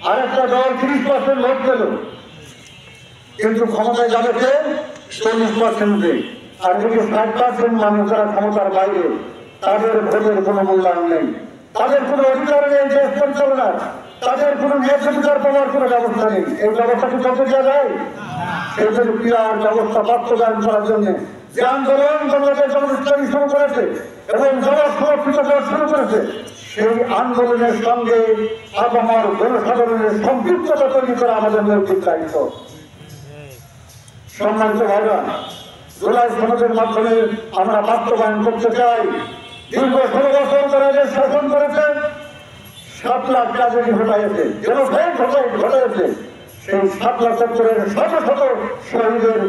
আর একটা দল 30% ভোট পেল, কিন্তু ক্ষমতায় যাবে কে 40%। আর এদিকে 60% মানুষ যারা ক্ষমতার বাইরে, তাদের ভোটের কোনো মূল্যায়ন নেই, তাদের কোনো অধিকার নেই দেশ পরিচালনার, তাদের কোনো ন্যায়াধিকার পাওয়ার কোনো ব্যবস্থা নেই। এই ব্যবস্থা কি করতে দেওয়া যায়? এই যে ক্রিয়ার ব্যবস্থা বাস্তবায়ন করার জন্য যে আন্দোলন বাংলাদেশ জনগোষ্ঠী শুরু করেছে এবং জনসমর্থিত শুরু করেছে, সেই আন্দোলনের সঙ্গে আপামর জনসাধারণের সম্পৃক্ততা তৈরি করা আমাদের নৈতিক দায়িত্ব। সম্মানিত ভাইরা, জুলাই সনদের মাধ্যমে আমরা বাস্তবায়ন করতে চাই। দীর্ঘ 16 বছর তারা যে শাসন করেছে, 7 লাখ ট্রাজেডি ঘটাইছে, জেনোসাইড ঘটাইছে, সেই 7 লাখ চত্বরের শত শত শহীদের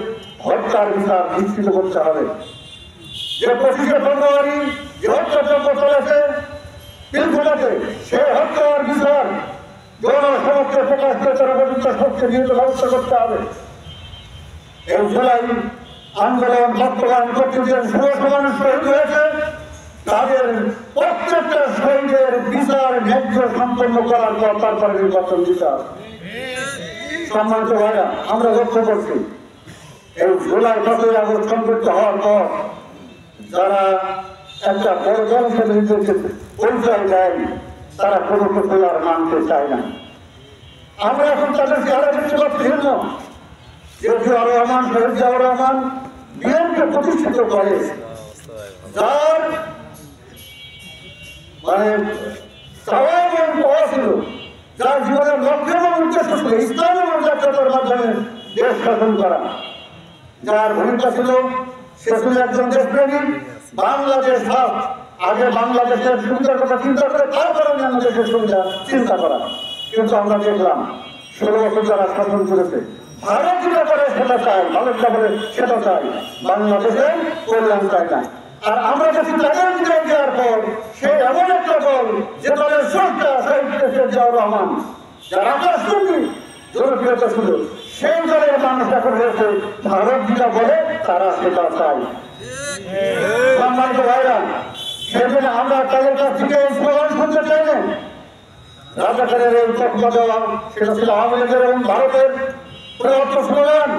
হত্যার বিচার নিশ্চিত করতে হবে। যে 25শে ফেব্রুয়ারি যে হত্যাযজ্ঞ চলেছে পিলখানাতে, সেই হত্যার বিচার জনসমক্ষে প্রকাশ করে তারা পর্যন্ত সবচেয়ে নিহত ব্যবস্থা করতে হবে। এই জুলাই আন্দোলন বাস্তবায়ন করতে যে 1600 মানুষ শহীদ হয়েছে, তাদের প্রত্যেকটা শহীদের বিচার ন্যায্য সম্পন্ন করার পর তারপরে নির্বাচন দিতে হবে। সম্মানিত ভাইরা, আমরা লক্ষ্য করছি এই জুলাই 5ই আগস্ট সংযুক্ত হওয়ার পর যারা একটা বড় দল হিসেবে পরিচয় দেয়, তারা কোনো কিছু আর মানতে চায় না। আমরা এখন তাদেরকে আরো দেখতে পাচ্ছি না, জিয়াউর রহমান, শহীদ জিয়াউর রহমান বিএনপি প্রতিষ্ঠিত করে, যার মানে ছিল, যার জীবনের লক্ষ্য এবং উদ্দেশ্য ছিল ইসলাম এবং জাতীয়তার মাধ্যমে দেশ শাসন করা, যার ভূমিকা ছিল সে ছিল একজন দেশপ্রেমিক। বাংলাদেশ আগে বাংলাদেশের সুবিধার কথা চিন্তা করে তারপরে অন্যান্য দেশের সুবিধা চিন্তা করা। কিন্তু আমরা দেখলাম 16 বছর যারা শাসন করেছে, ভারত যেটা করে সেটা চাই, ভারতটা বলে সেটা চাই, বাংলাদেশে কল্যাণ চাই না। আর আমরা যদি তাদের বিদায় দেওয়ার পর সে এমন একটা দল যে দলের স্রষ্টা শহীদ জিয়াউর রহমান, যার আকাশচুম্বী জনপ্রিয়তা ছিল, সেই দলের মানুষ এখন হয়েছে ভারত যেটা বলে তারা সেটা চাই। সম্মানিত ভাইরা, সেদিন আমরা তাদের কাছ থেকে স্লোগান শুনতে চাই না, রাজাকারের এই তকমা দেওয়া, সেটা ছিল আওয়ামী লীগের এবং ভারতের প্রদত্ত স্লোগান।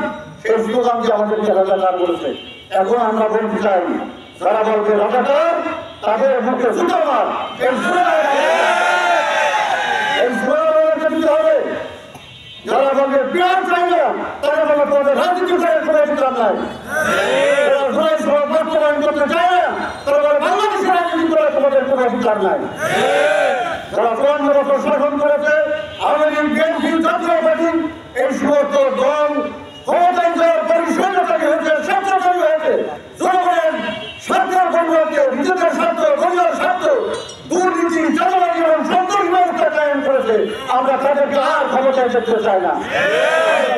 সেই স্লোগান যে আমাদেরকে রাজাকার বলেছে, এখন আমরা বলতে চাই যারা বলবে রাজাকার তাদের মুখে জুতো মার, এই স্লোগান দিতে হবে। যারা বলবে বিহার চাই না, তারা বলবে তোমাদের রাজনীতি করে কোনো অধিকার নাই। বাস্তবায়ন করতে চায় না, তারা বলে বাংলাদেশের রাজনীতি করে তোমাদের কোনো অধিকার নাই। যারা 54 বছর শাসন করেছে, আওয়ামী লীগ, বিএনপি, জাতীয় পার্টি, এই সমস্ত দল ক্ষমতায় যাওয়ার পরিসংখ্যান হয়েছে, স্বার্থকারী হয়েছে, জনগণের স্বার্থের পরিবর্তে নিজেদের স্বার্থ, পরিবার স্বার্থ, দুর্নীতি, চাঁদাবাজি এবং সন্ত্রাস ব্যবস্থা কায়েম করেছে। আমরা তাদেরকে আর ক্ষমতায় দেখতে চাই না।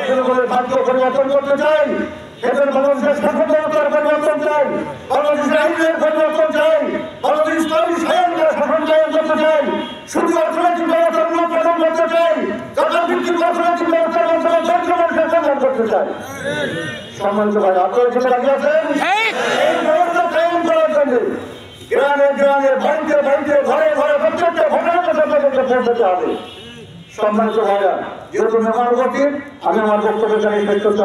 জনগণের ভাগ্য পরিবর্তন করতে চাই, এদের বাংলাদেশের শাসন ব্যবস্থার পরিবর্তন চাই, বাংলাদেশের আইনের পরিবর্তন চাই, বাংলাদেশ ইসলামী শাসনের শাসন কায়েম করতে চাই, শুধু অর্থনৈতিক ব্যবস্থার উন্নয়ন করতে চাই, জাতীয় ভিত্তিক অর্থনৈতিক ব্যবস্থার মাধ্যমে দরিদ্র মানুষের কল্যাণ করতে চাই। সম্মানিত ভাই, আপনারা যেটা রাজি আছেন এই ব্যবস্থা কায়েম করার জন্য গ্রামে গ্রামে, বাড়িতে বাড়িতে, ঘরে ঘরে প্রত্যেকটা ভোটারকে সরকারকে পৌঁছাতে হবে। সম্মানিত ভাইরা, যেহেতু মেহমান উপস্থিত, আমি আমার বক্তব্য জানিয়ে শেষ করছি।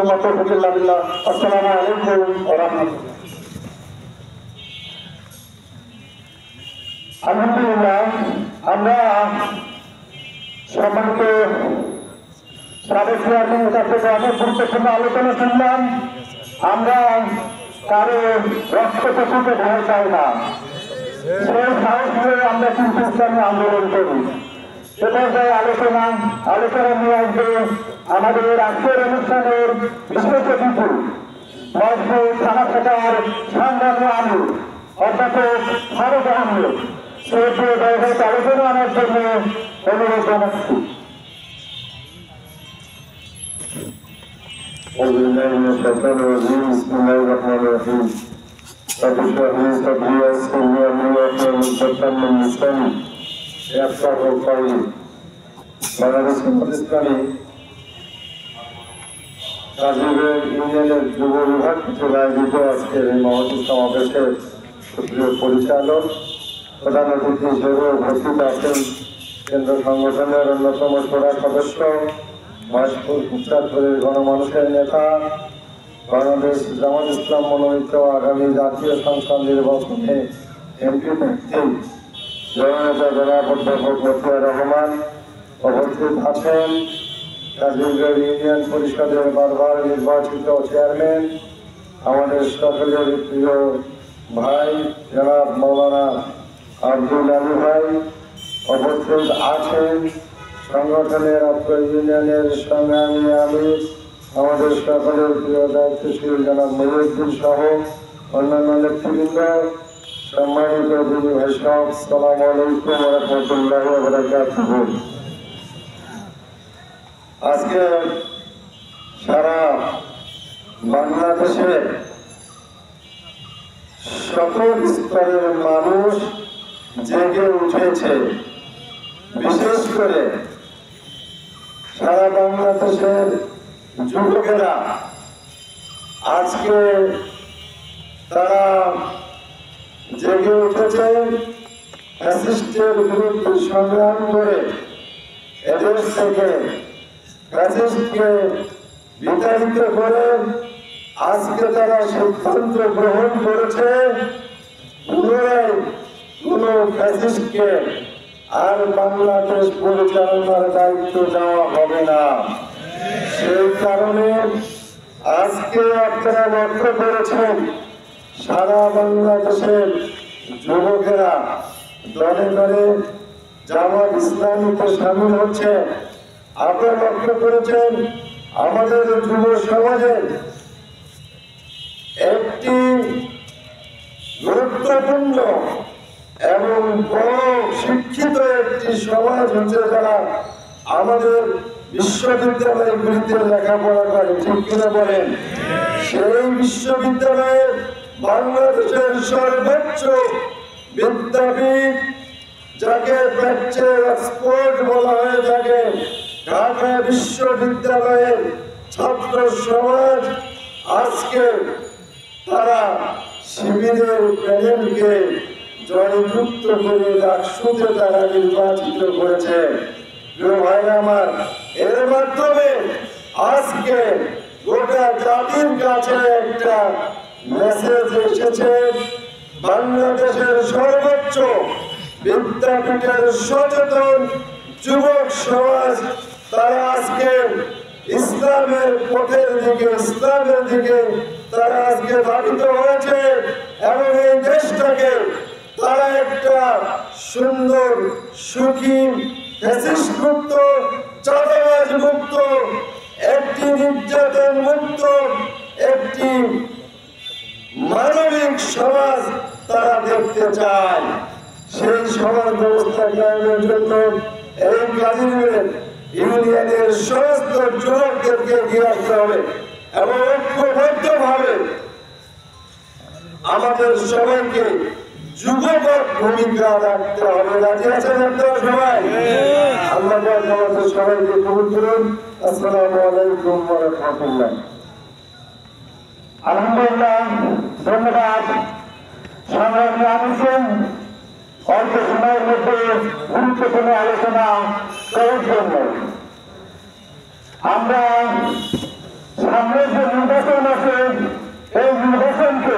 আসসালামু আলাইকুম ওয়া রাহমাতুল্লাহ। আলহামদুলিল্লাহ, আমরা সম্মানিত সাবেক চেয়ারম্যানের কাছ থেকে অনেক গুরুত্বপূর্ণ আলোচনা শুনলাম। আমরা কারো রক্তচক্ষুকে ভয় চাই না, সেই সাহস নিয়ে আমরা কিন্তু ইসলামী আন্দোলন করি। সেটাই আলোচনা নিয়ে আসবে আমাদের আজকের অনুষ্ঠানের বিশেষ অতিথি মসজিদ থানা শাখার সংগ্রামী আমির অধ্যাপক ফারুক আহমেদ। সেই ব্যবহৃত আলোচনা আনার জন্য অনুরোধ জানাচ্ছি। বাংলাদেশ ইসলামী গাজীপুর ইউনিয়নের যুব বিভাগ থেকে আয়োজিত আজকের এই মহতী সমাবেশের সুপ্রিয় পরিচালক, প্রধান অতিথি হিসেবে উপস্থিত আছেন কেন্দ্র সংগঠনের অন্যতম সদা সদস্য, মহেশপুর কুচারপুরের গণমানুষের নেতা, বাংলাদেশ জামাত ইসলাম মনোনীত আগামী জাতীয় সংসদ নির্বাচনে এমপি প্রার্থী জননেতা জনাব অধ্যাপক লতিফুর রহমান উপস্থিত আছেন। কাজিমগঞ্জ ইউনিয়ন পরিষদের বারবার নির্বাচিত চেয়ারম্যান আমাদের সকলের প্রিয় ভাই জনাব মৌলানা আব্দুল আলী ভাই উপস্থিত আছেন। সংগঠনের অত্র ইউনিয়নের সংগ্রামী আমির আমাদের সকলের প্রিয় দায়িত্বশীল জনাব মহিউদ্দিন সহ অন্যান্য নেতৃবৃন্দ, সম্মানিত দিনী ভাই সব, সালাম আলাইকুম ওয়া রাহমাতুল্লাহি ওয়া বারাকাতুহু। আজকে সারা বাংলাদেশে সকল স্তরের মানুষ জেগে উঠেছে। বিশেষ করে সারা বাংলাদেশের যুবকেরা আজকে তারা জেগে উঠেছে ফ্যাসিস্টের বিরুদ্ধে সংগ্রাম করে এদেশ থেকে ফ্যাসিস্টকে বিতাড়িত করে আজকে তারা সিদ্ধান্ত গ্রহণ করেছে পুনরায় কোন ফ্যাসিস্টকে আর বাংলাদেশ পরিচালনার দায়িত্ব দেওয়া হবে না। সেই কারণে আজকে আপনারা লক্ষ্য করেছেন সারা বাংলাদেশের যুবকেরা দলে দলে জামাত ইসলামীতে সামিল হচ্ছে। আপনারা লক্ষ্য করেছেন আমাদের যুব সমাজের একটি গুরুত্বপূর্ণ এবং বড় শিক্ষিত একটি সমাজ হচ্ছে যারা আমাদের বিশ্ববিদ্যালয়গুলিতে লেখাপড়া করে, ঠিক কিনা বলেন? সেই বিশ্ববিদ্যালয়ে বাংলাদেশের সর্বোচ্চ বিদ্যাপীঠ যাকে প্রাচ্যের এক্সপোর্ট বলা হয়ে থাকে ঢাকা বিশ্ববিদ্যালয়ের ছাত্র সমাজ আজকে তারা শিবিরের প্যানেলকে জয়যুক্ত করে ডাকসুতে তারা নির্বাচিত করেছে। প্রিয় ভাইরা আমার, এর মাধ্যমে আজকে গোটা জাতির কাছে একটা মেসেজ এসেছে। বাংলাদেশের সর্বোচ্চ বিদ্যাপীঠের সচেতন যুবক সমাজ তারা আজকে ইসলামের পথের দিকে, ইসলামের দিকে তারা আজকে ধাবিত হয়েছে এবং এই দেশটাকে তারা একটা সুন্দর, সুখী, ফ্যাসিস্ট মুক্ত, চাঁদাবাজ মুক্ত, একটি নির্যাতন মুক্ত, একটি মানবিক সমাজ তারা দেখতে চায়। সেই সমাজ ব্যবস্থা কায়েমের জন্য এই কাজিমগঞ্জ ইউনিয়নের সমস্ত যুবকদেরকে এগিয়ে আসতে হবে এবং ঐক্যবদ্ধভাবে আমাদের সবাইকে যুবক ভূমিকা রাখতে হবে। রাজি আছেন আপনারা সবাই? আল্লাহ আমাদের সবাইকে কবুল করুন। আসসালামু আলাইকুম ওয়া রাহমাতুল্লাহ। আলহামদুলিল্লাহ, ধন্যবাদ সংগ্রামী আমিরকে অল্প সময়ের মধ্যে গুরুত্বপূর্ণ আলোচনা করার জন্য। আমরা সামনের যে নির্বাচন আছে এই নির্বাচনকে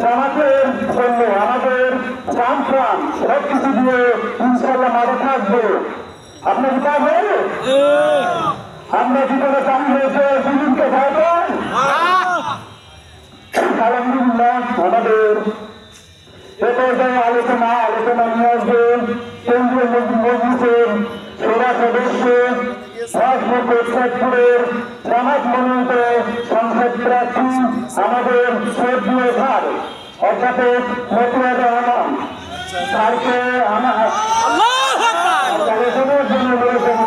জামাতের জন্য আমাদের প্রাণ সবকিছু দিয়ে ইনশাল্লাহ মাঠে থাকবো। আপনার কি কাজ হবে? আমরা কি করে কাম হয়েছে সুযোগকে ভাববেন? আলহামদুলিল্লাহ, আমাদের এ পর্যায়ে আলোচনা নিয়ে আসবেন কেন্দ্রীয় মজলিসের সেরা সদস্য মহেশপুরের জামাত মনোনীত সংসদ প্রার্থী আমাদের শ্রদ্ধেয় স্যার অধ্যাপক লতিফুর রহমান স্যারকে আমার আলোচনার জন্য বলেছেন।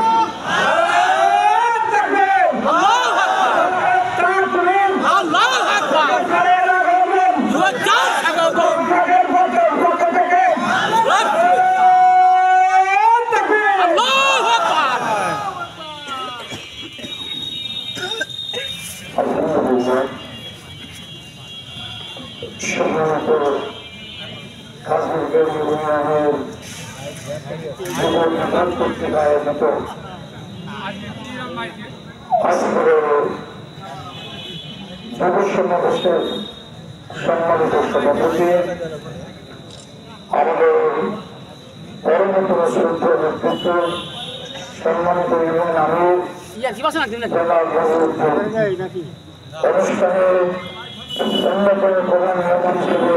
পত্রিকা আয়োজিত আজকের যুব সমাবেশের সম্মানিত সভাপতি, আমাদের পরমতম শ্রদ্ধা নেতৃত্ব সম্মানিত ইউনিয়ন আমির অনুষ্ঠানে অন্যতম প্রধান মেহমান হিসেবে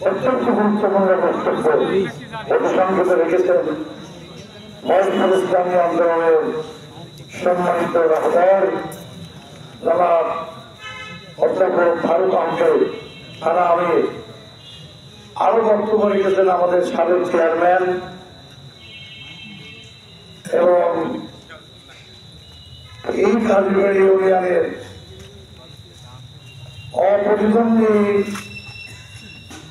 অত্যন্ত গুরুত্বপূর্ণ বক্তব্য অভিসংগত রেখেছেন মজলিসুল ইসলামী আন্দোলনের সম্মানিত রাহবার জনাব অধ্যাপক ফারুক আহমেদ থানা আমির। আরো বক্তব্য রেখেছেন আমাদের সাবেক চেয়ারম্যান এবং এই কাজীবাড়ি ইউনিয়নের অপ্রতিদ্বন্দ্বী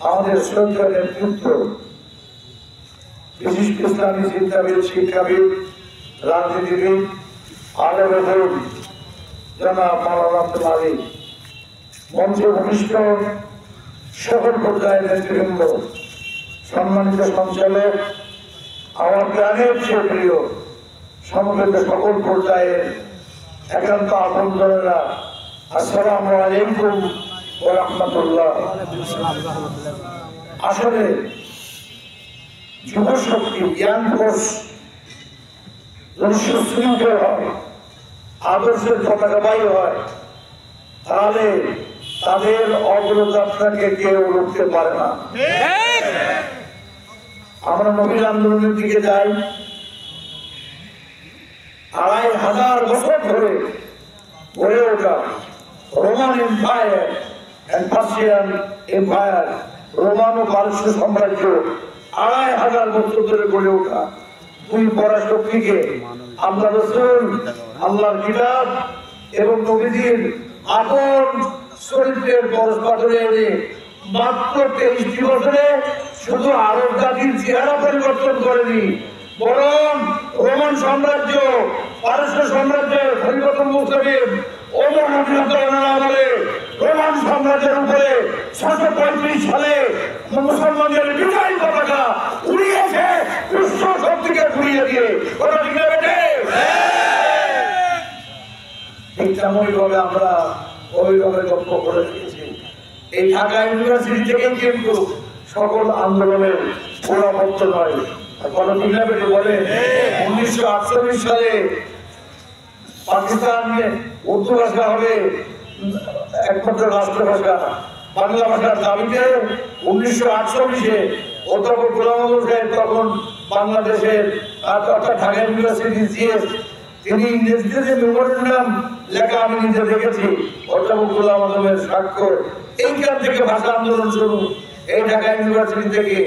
আমাদের শ্রদ্ধা নেতৃত্ব, বিশিষ্ট ইসলামী চিন্তাবিদ, শিক্ষাবিদ, রাজনীতিবিদ, আলেম জনাব মাওলানা আব্দুল আলী, মঞ্চে ভূমিষ্ঠ সকল পর্যায়ের নেতৃবৃন্দ, সম্মানিত সঞ্চালক, আমার প্রাণের চেয়ে প্রিয় সমবেত সকল পর্যায়ের একান্ত আপনজনেরা, আসসালামু আলাইকুম ওয়া রাহমাতুল্লাহ। আসলে যুব শক্তি, ইয়াং ফোর্স যদি সুশৃঙ্খল হয়, আদর্শের পতাকাবাহী হয়, তাহলে তাদের অগ্রযাত্রাকে কেউ রুখতে পারে না। আমরা নবীর আন্দোলনের দিকে যাই, ২৫০০ বছর ধরে গড়ে ওঠা Roman empire and Persian empire, Roman ও পারস্য সাম্রাজ্য ২৫০০ বছর ধরে গড়ে ওঠা দুই পরাশক্তিকে আল্লাহ রাসূল, আল্লাহর কিতাব এবং নবীজির আপন চরিত্রের পরস্পরে এনে মাত্র ২৩টি বছরে শুধু আরব জাতির চেহারা পরিবর্তন করেনি, বরং রোমান সাম্রাজ্য, পারস্য সাম্রাজ্যের খলিফাতুল মুসলিম ওমর রাদিয়াল্লাহু আমলে রোমান সাম্রাজ্যের উপরে ৬৩৫ সালে মুসলমানদের বিজয় পতাকা উড়িয়েছে, বিশ্ব শক্তিকে ঘুরিয়ে দিয়ে। ওরা ঠিক না বেটে? ঠিক তেমনইভাবে আমরা ওইভাবে লক্ষ্য করে রেখেছি। এই ঢাকা ইউনিভার্সিটি থেকে কিন্তু সকল আন্দোলনের গোড়াপত্য নয়। কথা ঠিক না বেটে? বলে ১৯৪৮ সালে পাকিস্তান উর্দু ভাষা হবে একমাত্র রাষ্ট্রভাষা, বাংলা ভাষার দাবিতে ১৯৪৮-এ অধ্যাপক গোলাম আজম সাহেব তখন বাংলাদেশের অর্থাৎ ঢাকা ইউনিভার্সিটি জিএস, তিনি ইংরেজিতে যে মেমোরেন্ডাম লেখা আমি নিজে দেখেছি, অধ্যাপক গোলাম আজমের স্বাক্ষর। এইখান থেকে ভাষা আন্দোলন শুরু, এই ঢাকা ইউনিভার্সিটি থেকে।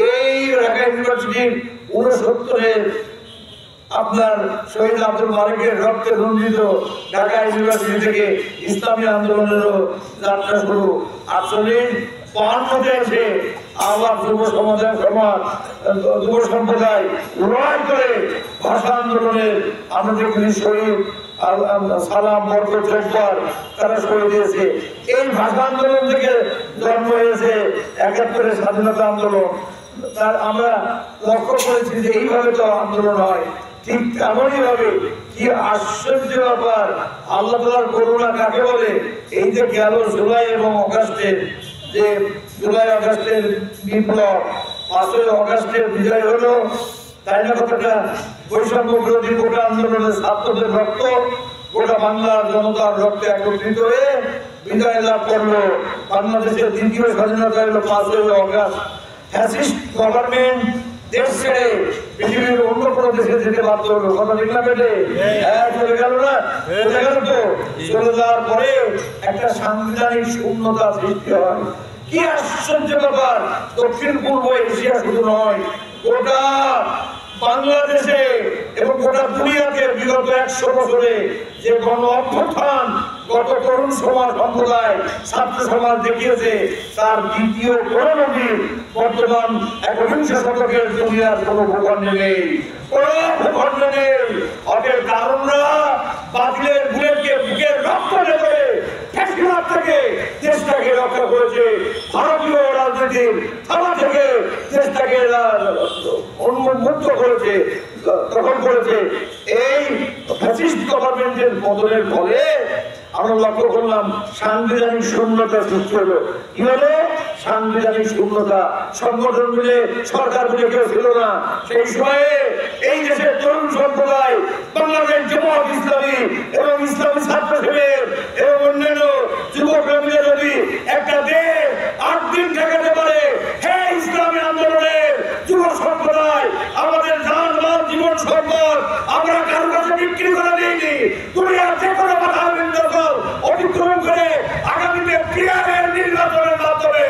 এই ঢাকা ইউনিভার্সিটির ৬৯-এর আপনার শহীদ আব্দুল মালিকের রক্তে রঞ্জিত ঢাকা ইউনিভার্সিটি থেকে ইসলামী আন্দোলনেরও যাত্রা শুরু। ৪৮-৫২ এসে আবার যুব সম্প্রদায় লড়াই করে ভাষা আন্দোলনের আমাদের শহীদ সালাম বরকত জব্বার তারা শহীদ হয়েছে। এই ভাষা আন্দোলন থেকে জন্ম হয়েছে ৭১-এর স্বাধীনতা আন্দোলন। তার আমরা লক্ষ্য করেছি যে এইভাবে তো আন্দোলন হয়। ঠিক তেমনই ভাবে কি আশ্চর্য ব্যাপার, আল্লাহ তাআলার করুণা কাকে বলে? এই যে গেল জুলাই এবং আগস্টের যে জুলাই আগস্টের বিপ্লব, ৫ই আগস্টের বিজয় হলো, তাই না? কথাটা বৈষম্য বিরোধী গোটা আন্দোলনের ছাত্রদের রক্ত, গোটা বাংলার জনতার রক্তে একত্রিত হয়ে বিজয় লাভ করলো। বাংলাদেশের দ্বিতীয় স্বাধীনতা হলো ৫ই আগস্ট। ফ্যাসিস্ট গভর্নমেন্ট দেশ ছেড়ে পৃথিবীর অন্য কোনো দেশে যেতে বাধ্য হলো। কথা ঠিক না বেটে? হ্যাঁ, চলে গেল না? চলে গেল তো। চলে যাওয়ার পরে একটা সাংবিধানিক শূন্যতা সৃষ্টি হয়। কি আশ্চর্য ব্যাপার! দক্ষিণ পূর্ব এশিয়া শুধু নয়, গোটা বাংলাদেশে এবং গোটা দুনিয়াকে বিগত ১০০ বছরে যে গণ অভ্যুত্থান গত তরুণ সমাজ সম্প্রদায় ছাত্র সমাজ দেখিয়েছে, তার দ্বিতীয় কোন নজির বর্তমান ১বিংশ শতকের দুনিয়ার কোন ভূখণ্ডে নেই, কোন ভূখণ্ডে নেই। অতএব কারণরা বাতিলের বুলেটকে বুকের রক্ত নেবে ফ্যাসিবাদ থেকে দেশটাকে রক্ষা করেছে, ভারতীয় রাজনীতির থাবা থেকে দেশটাকে উন্মুক্ত করেছে। দখল করেছে। এই ফ্যাসিস্ট গভর্নমেন্টের পতনের ফলে আমরা লক্ষ্য করলাম সাংবিধানিক শূন্যতা সৃষ্টি হলো। কি হলো? সাংবিধানিক শূন্যতা। সংগঠন মিলে সরকার মিলে কেউ ছিল না। সেই সময়ে এই দেশের তরুণ সম্প্রদায়, বাংলাদেশ জামাত ইসলামী এবং ইসলামী ছাত্র শিবির এবং অন্যান্য যুবকরা মিলে যদি একটা দেশ 8 দিন ঠেকাতে পারে, হ্যাঁ ইসলামী আন্দোলনের যুব সম্প্রদায় আমাদের জান মাল জীবন সম্পদ আমরা কারো কাছে বিক্রি করে দিইনি। দুনিয়ার যে কোনো বাধা বিঘ্ন অতিক্রম করে আগামীতে ক্লিয়ারের নির্বাচনের মাধ্যমে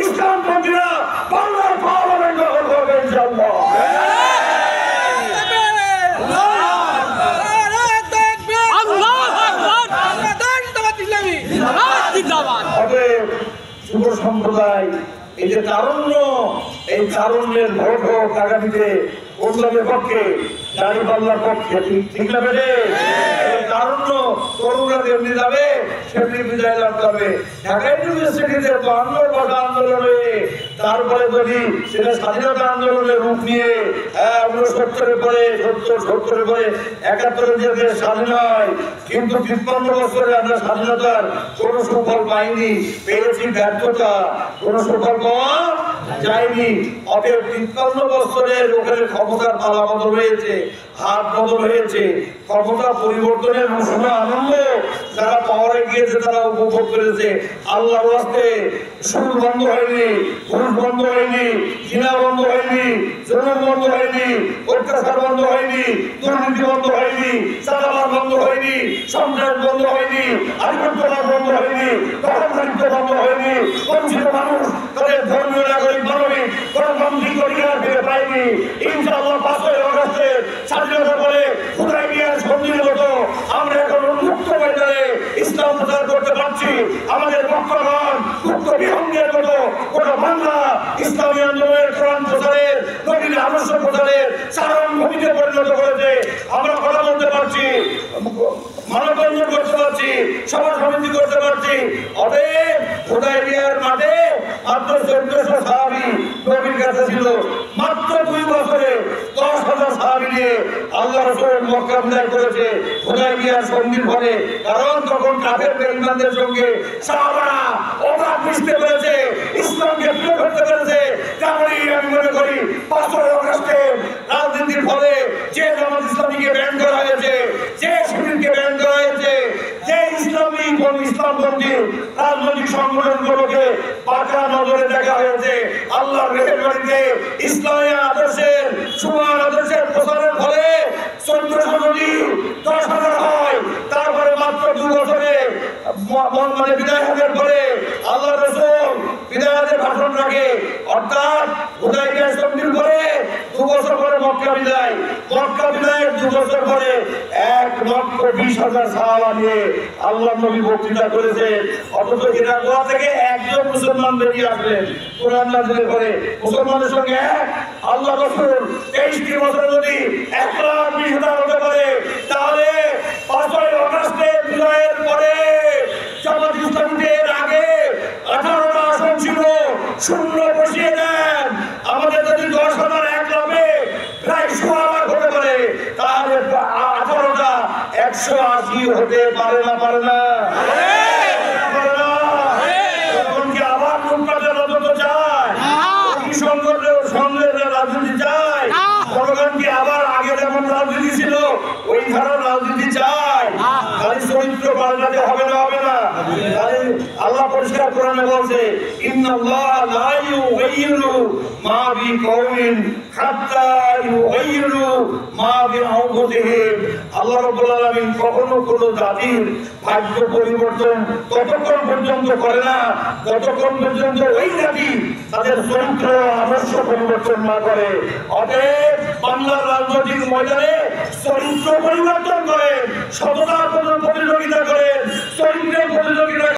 ইসলামপন্থীরা বাংলার পার্লামেন্ট দখল করবে ইনশাআল্লাহ। যুব সম্প্রদায় এই যে তারুণ্য, এই তারুণ্যের ভোট হোক আগামীতে উন্নয়নের পক্ষে, দাঁড়িপাল্লার পক্ষে, ঠিক না বেড়ে তারুণ্য তরুণরা যেমনি যাবে সেমনি বিজয় লাভ করবে। ঢাকা ইউনিভার্সিটিতে 52 বছর আন্দোলনে, তারপরে যদি সেটা স্বাধীনতা আন্দোলনের রূপ নিয়ে 69-এর পরে 70-এর পরে 71-এর যে স্বাধীন হয়, কিন্তু 53 বছরে আমরা স্বাধীনতার কোন সুফল পাইনি, পেয়েছি ব্যর্থতা, কোন সুফল পাওয়া যায়নি। অতএব 53 বছরের ওখানে ক্ষমতার পালা বদল হয়েছে, হাত বদল হয়েছে, ক্ষমতা পরিবর্তনের উষ্ণ আনন্দ যারা পাওয়ারে গিয়েছে তারা উপভোগ করেছে। আল্লাহর ওয়াস্তে সুদ বন্ধ হয়নি, ঘুষ বন্ধ হয়নি, জিনা বন্ধ হয়নি, জুলুম বন্ধ হয়নি, অত্যাচার বন্ধ হয়নি, দুর্নীতি বন্ধ হয়নি, চাঁদাবাজ বন্ধ হয়নি, সন্ত্রাস বন্ধ হয়নি, আধিপত্যবাদ বন্ধ হয়নি, দখলদারিত্ব বন্ধ হয়নি। বঞ্চিত মানুষ তাদের ধর্মীয় নাগরিক মানবিক গণতান্ত্রিক অধিকার ফিরে পায়নি। ইনশাআল্লাহ 5ই আগস্টে স্বাধীনতা বলে হুদায়বিয়ার সন্ধির মতো আমরা এখন উন্মুক্ত ময়দানে ইসলাম প্রচার করতে পারছি। আমাদের বক্তগণ মুক্ত বিহঙ্গের মতো কোন বাংলা ইসলামী আন্দোলনের কোরআন প্রচারের, নবীর আদর্শ প্রচারের চারণ ভূমিতে পরিণত করেছে। আমরা কথা বলতে পারছি, মানববন্ধন করতে পারছি, সভা সমিতি করতে পারছি। অতএব হুদায়বিয়ার মাঠে মাত্র 1400 সাহাবী নবীর কাছে ছিল। মাত্র 2 বছরে 10,000 সাহাবী নিয়ে আল্লাহ রাসূল মক্কা বিজয় করেছে হুদায়বিয়ার সন্ধির ফলে। কারণ তখন কাফের বেঈমানদের সঙ্গে সাহাবারা অবাক মিশতে পেরেছে, ইসলামকে প্রিয় করতে পেরেছে। তেমনই আমি মনে করি 5ই আগস্টে রাজনীতির ফলে যে জামাত ইসলামীকে ব্যান করা হয়েছে, যে শিবিরকে ব্যান করা হয়েছে, যে ইসলামী কোন ইসলামপন্থী রাজনৈতিক সংগঠনগুলোকে পাকা নজরে দেখা হয়েছে, আল্লাহর মেহেরবানিতে ইসলামী আদর্শের সুমান আদর্শের প্রচারের ফলে 1400 যদি 10,000 হয়, তারপরে মাত্র 2 বছরে মানে বিদায়ের পরে আল্লাহ রাসূল বিদায়ের ভাষণ রাখে। অর্থাৎ হুদায়বিয়ার সন্ধির পরে 2 বছর পরে মক্কা বিদায়, মক্কা বিদায়ের 2 বছর পরে 1,20,000 সাহাবা নিয়ে আল্লাহ নবী বক্তৃতা করেছেন। অথচ এটা গোয়া থেকে একজন মুসলমান বেরিয়ে আসলেন কোরআন নাযিলের পরে। মুসলমানের সঙ্গে এক আল্লাহ রাসূল 23টি বছর যদি 1,20,000 হতে পারে, তাহলে 5ই আগস্টে বিজয়ের পরে জামাত ইসলামীর আগে 18টা আসন ছিল, শূন্য বসিয়ে দেন। আমাদের যদি 10,000 এক লাভে প্রায় 1,000 লাখ হতে পারে, তাহলে 18টা 180 হতে পারে না? পারে না? এমনকি আবার লুটপাটের রাজত্ব চায়, সংঘের রাজনীতি চায়, জনগণ কি আবার আগে যেমন রাজনীতি ছিল ওই ধারার রাজনীতি চায়। খালি চরিত্র পাল্টাতে হবে না, হবে না। আল্লাহ পরিষ্কার কোরআনে বলছে, ইন্নাল্লাহ লা ইউগাইয়িরু মা বিকওমিন হাত্তা ইউগাইয়িরু মা বিআনফুসিহিম। আল্লাহ রাব্বুল আলামিন কখনো কোনো জাতির ভাগ্য পরিবর্তন ততক্ষণ পর্যন্ত করে না যতক্ষণ পর্যন্ত ওই জাতি তাদের চরিত্র আদর্শ পরিবর্তন না করে। অতএব বাংলার রাজনৈতিক ময়দানে চরিত্র পরিবর্তন করেন, সততার প্রতিযোগিতা করেন, চরিত্রের প্রতিযোগিতা